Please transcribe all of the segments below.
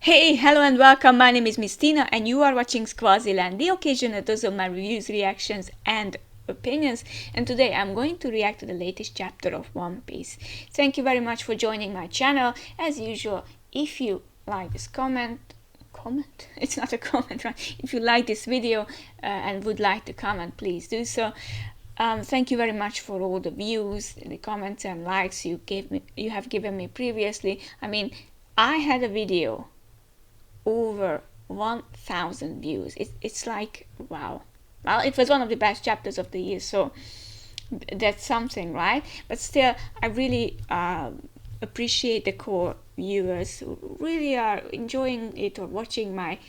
Hey, hello and welcome. My name is Miss Tina and you are watching Squaziland, the occasional dose of my reviews, reactions and opinions. And today I'm going to react to the latest chapter of One Piece. Thank you very much for joining my channel. As usual, if you like this comment, it's not a comment, right? If you like this video and would like to comment, please do so. Thank you very much for all the views, the comments and likes you have given me previously. I mean, I had a video over 1,000 views. It's like, wow. Well, it was one of the best chapters of the year, so that's something, right? But still, I really appreciate the core viewers who really are enjoying it or watching my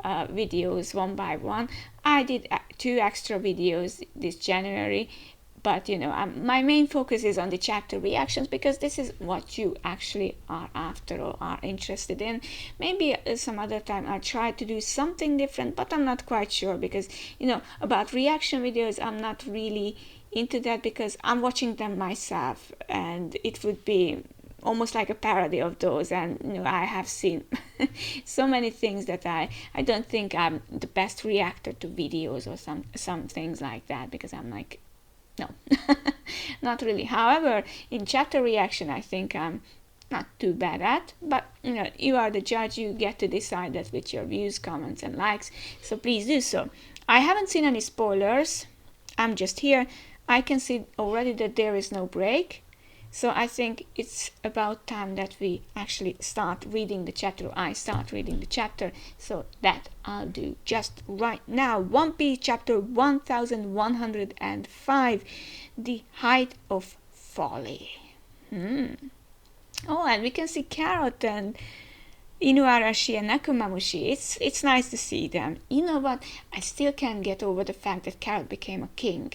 videos one by one. I did 2 extra videos this January, but you know, my main focus is on the chapter reactions because this is what you actually are after or are interested in. Maybe some other time I'll try to do something different, but I'm not quite sure because, you know, about reaction videos, I'm not really into that because I'm watching them myself and it would be almost like a parody of those, and you know, I have seen so many things that I don't think I'm the best reactor to videos or some things like that, because I'm like, no, not really. However, in chapter reaction, I think I'm not too bad at, but you know, you are the judge. You get to decide that with your views, comments and likes, so please do so. I haven't seen any spoilers. I'm just here. I can see already that there is no break. So I think it's about time that we actually start reading the chapter, or I start reading the chapter, so that I'll do just right now. One Piece chapter 1105, The Height of Folly. Oh, and we can see Carrot and Inuarashi and Nekomamushi. It's nice to see them. You know what? I still can't get over the fact that Carrot became a king.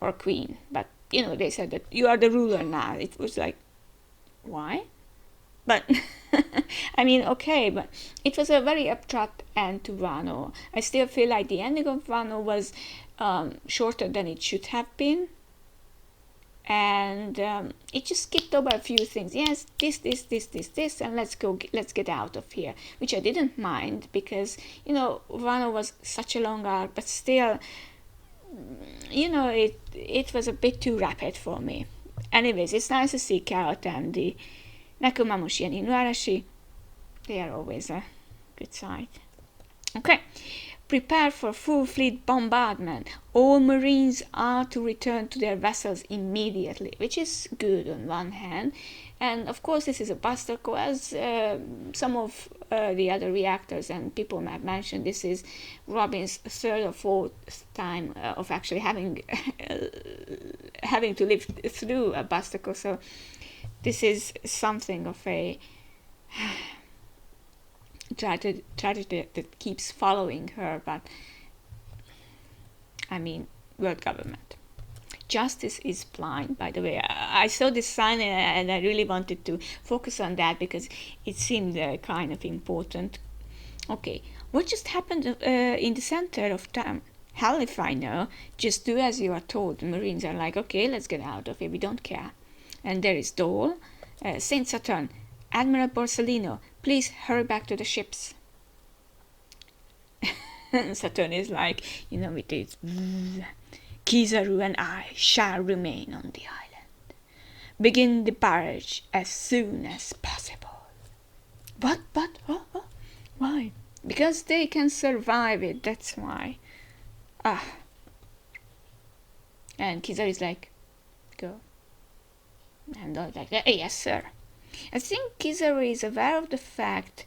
Or queen, but you know, they said that you are the ruler now. It was like, why? But I mean, okay, but it was a very abrupt end to Wano. I still feel like the ending of Wano was shorter than it should have been, and it just skipped over a few things. Yes, this, and let's get out of here, which I didn't mind because, you know, Wano was such a long arc, but still, you know, it was a bit too rapid for me. Anyways, it's nice to see Carrot and the Nekomamushi and Inuarashi. They are always a good sight. Okay, prepare for full fleet bombardment. All marines are to return to their vessels immediately, which is good on one hand. And of course, this is a buster call, as some of the other reactors and people have mentioned. This is Robin's 3rd or 4th time of actually having to live through a buster call. So this is something of a tragedy that keeps following her. But I mean, world government. Justice is blind, by the way. I saw this sign and I really wanted to focus on that because it seemed kind of important. Okay, what just happened in the center of town? Hell if I know. Just do as you are told. The Marines are like, okay, let's get out of here. We don't care. And there is Dole, Saint Saturn, Admiral Borsellino. Please hurry back to the ships. Saturn is like, you know, it is. Kizaru and I shall remain on the island. Begin the barrage as soon as possible. What? Oh, why? Because they can survive it, that's why. And Kizaru is like, go. And I was like, yes, sir. I think Kizaru is aware of the fact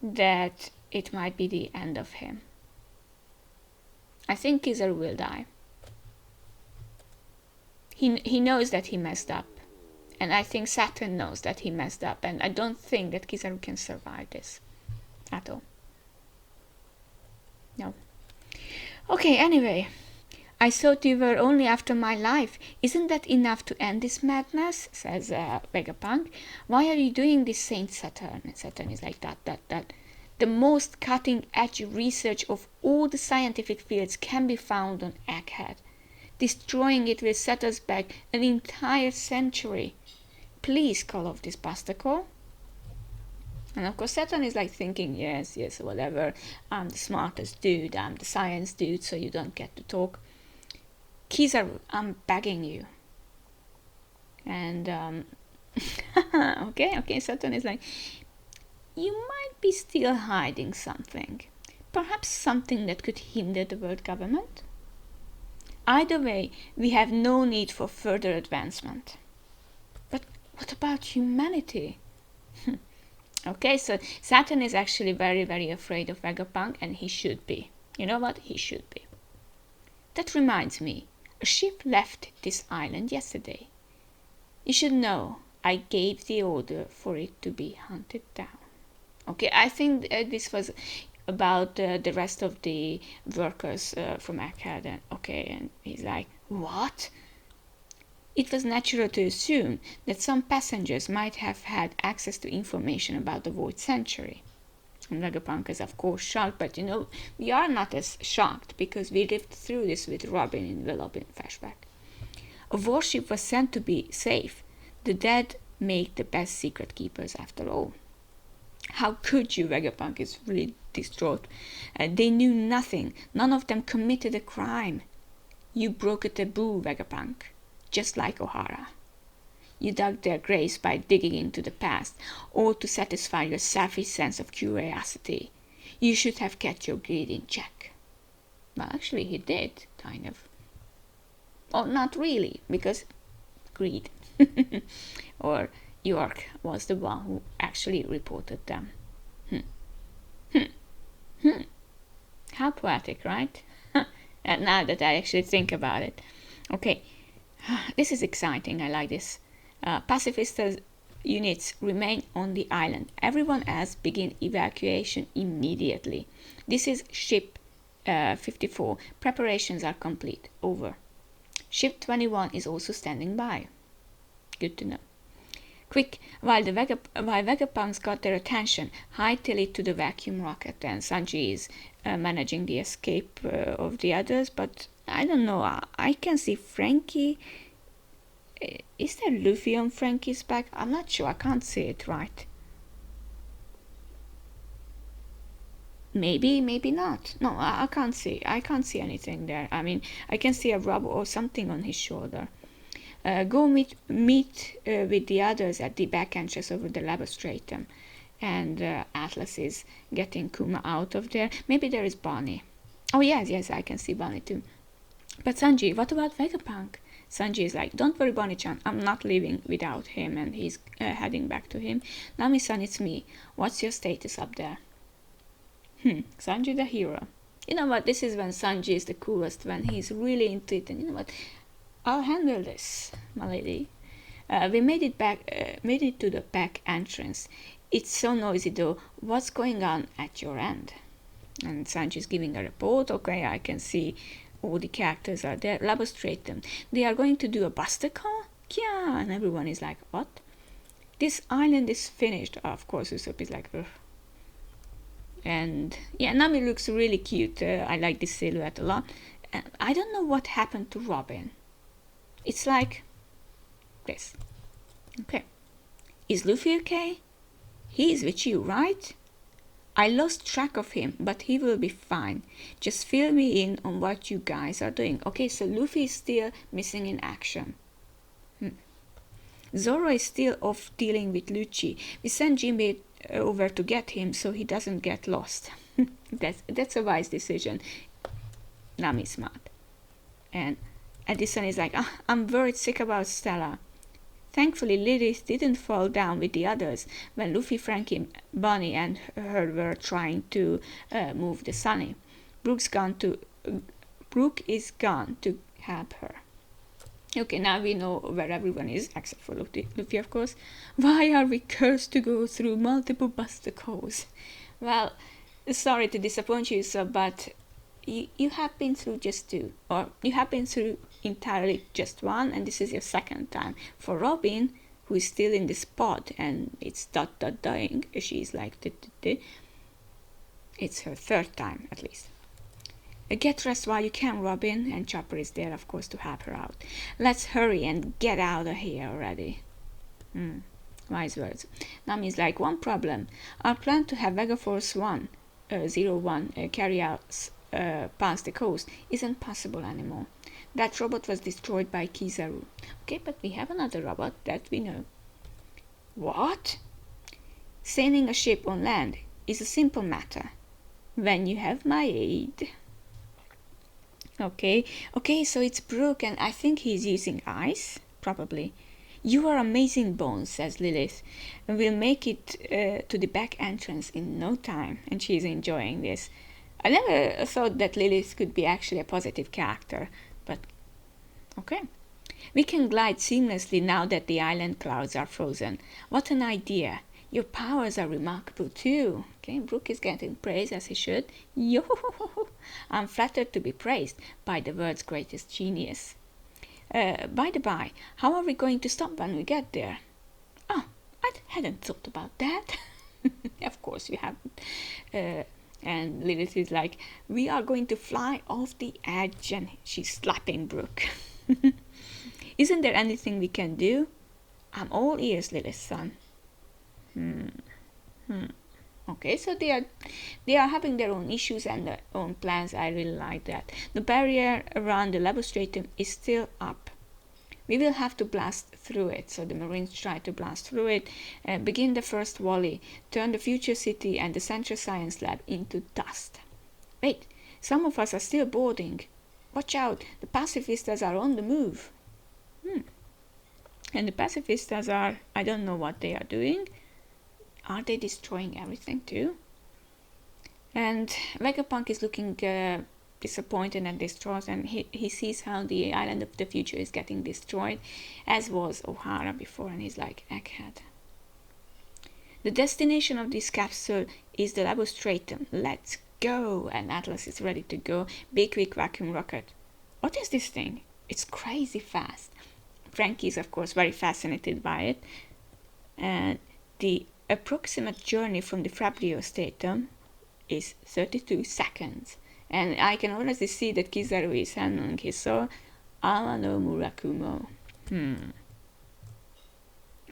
that it might be the end of him. I think Kizaru will die. He knows that he messed up, and I think Saturn knows that he messed up, and I don't think that Kizaru can survive this at all. No. Okay, anyway, I thought you were only after my life. Isn't that enough to end this madness? Says Vegapunk. Why are you doing this, Saint Saturn? And Saturn is like, that. The most cutting-edge research of all the scientific fields can be found on Egghead. Destroying it will set us back an entire century. Please call off this buster call. And of course Saturn is like thinking, yes, whatever, I'm the smartest dude, I'm the science dude, so you don't get to talk. I'm begging you. And okay, Saturn is like, you might be still hiding something. Perhaps something that could hinder the world government. Either way, we have no need for further advancement. But what about humanity? Okay, so Saturn is actually very, very afraid of Vegapunk, and he should be. You know what? He should be. That reminds me, a ship left this island yesterday. You should know, I gave the order for it to be hunted down. Okay, I think this was about the rest of the workers from Egghead, and he's like, what? It was natural to assume that some passengers might have had access to information about the Void Sanctuary. And Vegapunk is of course shocked, but we are not as shocked because we lived through this with Robin in the Robin flashback. A warship was sent to be safe. The dead make the best secret keepers after all. How could you? Vegapunk is really distraught. They knew nothing. None of them committed a crime. You broke a taboo, Vegapunk, just like O'Hara. You dug their graves by digging into the past, or to satisfy your selfish sense of curiosity. You should have kept your greed in check. Well, actually he did, kind of. Or not really, because greed. Or York was the one who actually reported them. How poetic, right? And now that I actually think about it. Okay, this is exciting, I like this. Pacifist units remain on the island. Everyone else begin evacuation immediately. This is ship 54. Preparations are complete. Over. Ship 21 is also standing by. Good to know. Quick, while Vegapunks got their attention, hightail it to the vacuum rocket, and Sanji is managing the escape of the others, but I don't know, I can see Frankie. Is there Luffy on Frankie's back? I'm not sure, I can't see it right. Maybe not. No, I can't see anything there. I mean, I can see a rub or something on his shoulder. Go meet with the others at the back entrance over the labostratum. And Atlas is getting Kuma out of there. Maybe there is Bonnie. Oh, yes, I can see Bonnie too. But Sanji, what about Vegapunk? Sanji is like, don't worry, Bonnie-chan, I'm not leaving without him, and he's heading back to him. Nami-san, it's me. What's your status up there? Sanji the hero. You know what, this is when Sanji is the coolest, when he's really into it, and you know what, I'll handle this, my lady. We made it to the back entrance. It's so noisy though. What's going on at your end? And Sanji's giving a report. Okay, I can see all the characters are there. Labostratum. They are going to do a buster call? Yeah, and everyone is like, what? This island is finished. Of course, Usopp is like, ugh. And yeah, Nami looks really cute. I like this silhouette a lot. I don't know what happened to Robin. It's like this. Okay. Is Luffy okay? He is with you, right? I lost track of him, but he will be fine. Just fill me in on what you guys are doing. Okay, so Luffy is still missing in action. Zoro is still off dealing with Lucci. We sent Jinbei over to get him so he doesn't get lost. That's a wise decision. Nami smart. And Edison is like, I'm worried sick about Stella. Thankfully, Lilith didn't fall down with the others when Luffy, Frankie, Bonnie and her were trying to move the Sunny. Brooke is gone to help her. Okay, now we know where everyone is, except for Luffy, of course. Why are we cursed to go through multiple buster calls? Well, sorry to disappoint you, sir, but you have been through just two, or you have been through entirely just one, and this is your second time. For Robin, who is still in this pod, and it's dying, she's like, it's her third time at least. Get rest while you can, Robin, and Chopper is there, of course, to help her out. Let's hurry and get out of here already. Wise words. Nami's like, one problem. Our plan to have Vegaforce 01 carry us past the coast isn't possible anymore. That robot was destroyed by Kizaru. Okay, but we have another robot that we know. What? Sailing a ship on land is a simple matter when you have my aid. Okay, so it's Brooke, and I think he's using ice, probably. You are amazing, Bones, says Lilith. We'll make it to the back entrance in no time, and she's enjoying this. I never thought that Lilith could be actually a positive character, but okay. We can glide seamlessly now that the island clouds are frozen. What an idea! Your powers are remarkable too. Okay, Brooke is getting praise as he should. Yo! I'm flattered to be praised by the world's greatest genius. By the by, how are we going to stop when we get there? Oh, I hadn't thought about that. Of course you haven't. And Lilith is like, we are going to fly off the edge, and she's slapping Brooke. Isn't there anything we can do? I'm all ears, Lilith's son. Okay, so they are having their own issues and their own plans. I really like that. The barrier around the labostratum is still up. We will have to blast through it. So the Marines try to blast through it, begin the first volley, turn the future city and the Central Science Lab into dust. Wait, some of us are still boarding. Watch out, the pacifistas are on the move. And the pacifistas are, I don't know what they are doing. Are they destroying everything too? And Vegapunk is looking disappointed and distraught, and he sees how the island of the future is getting destroyed, as was O'Hara before, and he's like, Egghead. The destination of this capsule is the labostratum. Let's go! And Atlas is ready to go. Be quick, vacuum rocket. What is this thing? It's crazy fast. Frankie is, of course, very fascinated by it. And the approximate journey from the Fabriostratum is 32 seconds. And I can already see that Kizaru is handling his sword. Ala no Murakumo.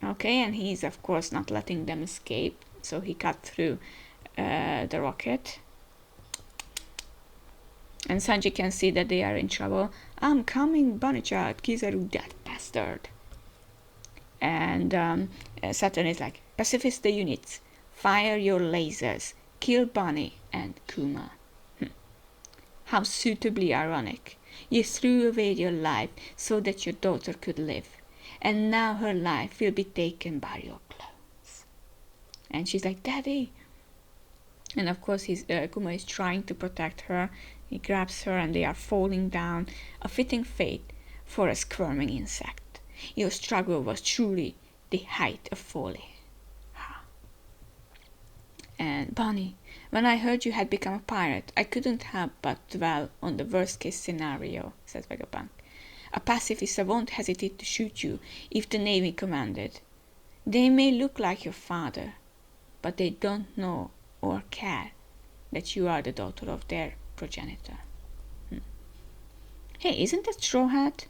Okay, and he's, of course, not letting them escape. So he cut through the rocket. And Sanji can see that they are in trouble. I'm coming, Bunny-chan, Kizaru, that bastard. And Saturn is like, pacifist units, fire your lasers, kill Bunny and Kuma. How suitably ironic. You threw away your life so that your daughter could live, and now her life will be taken by your clothes. And she's like, Daddy. And of course Kuma is trying to protect her. He grabs her and they are falling down, a fitting fate for a squirming insect. Your struggle was truly the height of folly. And Bonnie, when I heard you had become a pirate, I couldn't help but dwell on the worst-case scenario, says Vegapunk. A pacifist won't hesitate to shoot you if the Navy commanded. They may look like your father, but they don't know or care that you are the daughter of their progenitor. Hey, isn't that Straw Hat?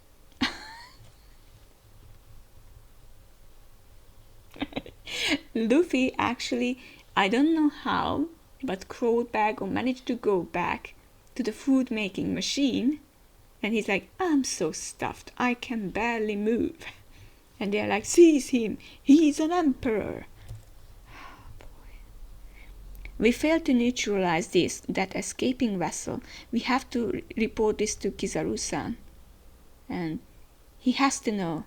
Luffy actually, I don't know how, but crawled back or managed to go back to the food making machine, and he's like, I'm so stuffed, I can barely move. And they're like, seize him, he's an emperor. We failed to neutralize that escaping vessel. We have to report this to Kizaru-san. And he has to know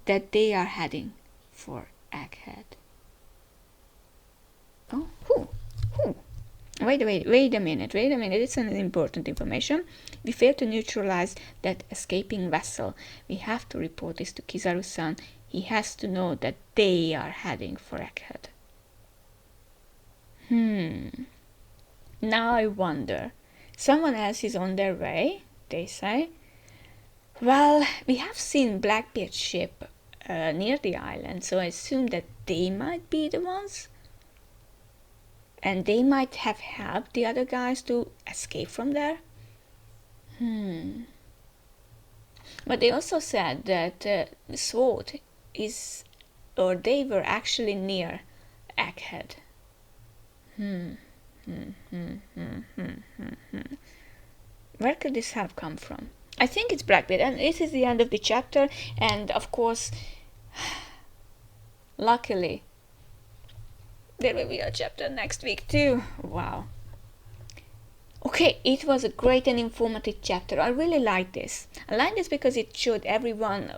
that they are heading for Egghead. Oh, who? Wait a minute. It's an important information. We failed to neutralize that escaping vessel. We have to report this to Kizaru-san. He has to know that they are heading for Egghead. Now I wonder. Someone else is on their way, they say. Well, we have seen Blackbeard's ship near the island, so I assume that they might be the ones. And they might have helped the other guys to escape from there. But they also said that the sword is or they were actually near Egghead. Where could this have come from? I think it's Blackbeard, and this is the end of the chapter. And of course, luckily, there will be a chapter next week too. Wow. Okay, it was a great and informative chapter. I really like this. I like this because it showed everyone,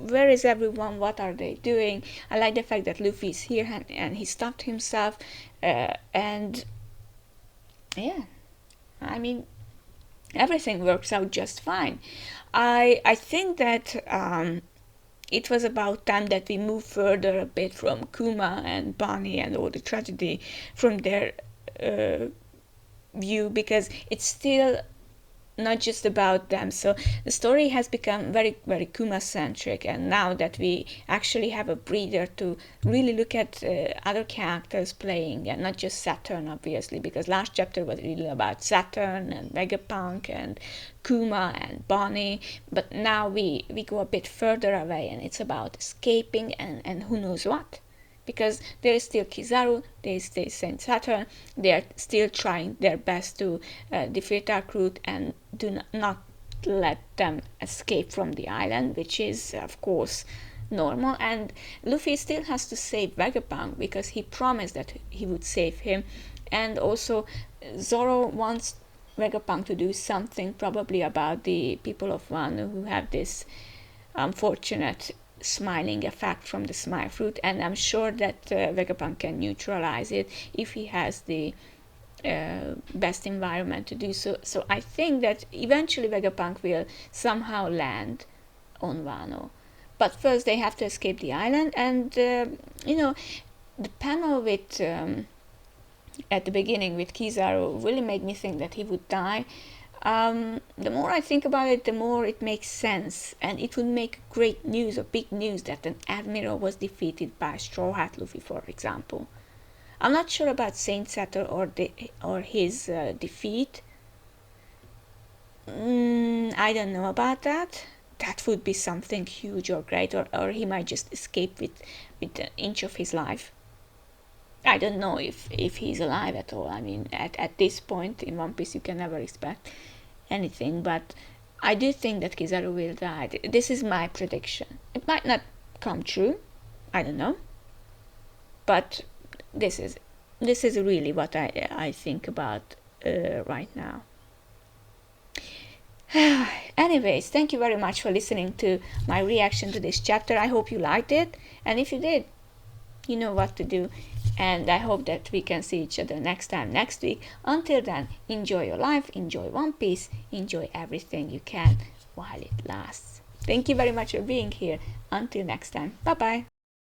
where is everyone, what are they doing. I like the fact that Luffy is here and he stopped himself. And yeah, I mean, everything works out just fine. I think that it was about time that we move further a bit from Kuma and Bonnie and all the tragedy from their view, because it's still not just about them. So the story has become very, very Kuma centric, and now that we actually have a breather to really look at other characters playing, and not just Saturn, obviously, because last chapter was really about Saturn and Vegapunk and Kuma and Bonnie, but now we go a bit further away, and it's about escaping and who knows what. Because there is still Kizaru, there is still Saint Saturn, they are still trying their best to defeat Darkroot and do not let them escape from the island, which is, of course, normal. And Luffy still has to save Vegapunk because he promised that he would save him. And also, Zoro wants Vegapunk to do something, probably about the people of Wano who have this unfortunate smiling effect from the smile fruit, and I'm sure that Vegapunk can neutralize it if he has the best environment to do so. So I think that eventually Vegapunk will somehow land on Wano. But first they have to escape the island, and the panel with at the beginning with Kizaru really made me think that he would die. The more I think about it, the more it makes sense, and it would make great news or big news that an admiral was defeated by Straw Hat Luffy, for example. I'm not sure about Saint Saturn or his defeat. I don't know about that. That would be something huge or great, or he might just escape with an inch of his life. I don't know if he's alive at all. I mean, at this point in One Piece, you can never expect anything, but I do think that Kizaru will die. This is my prediction. It might not come true, I don't know, but this is really what I think about right now. Anyways, thank you very much for listening to my reaction to this chapter. I hope you liked it, and if you did, you know what to do, and I hope that we can see each other next week. Until then, enjoy your life, enjoy One Piece, enjoy everything you can while it lasts. Thank you very much for being here. Until next time, bye bye.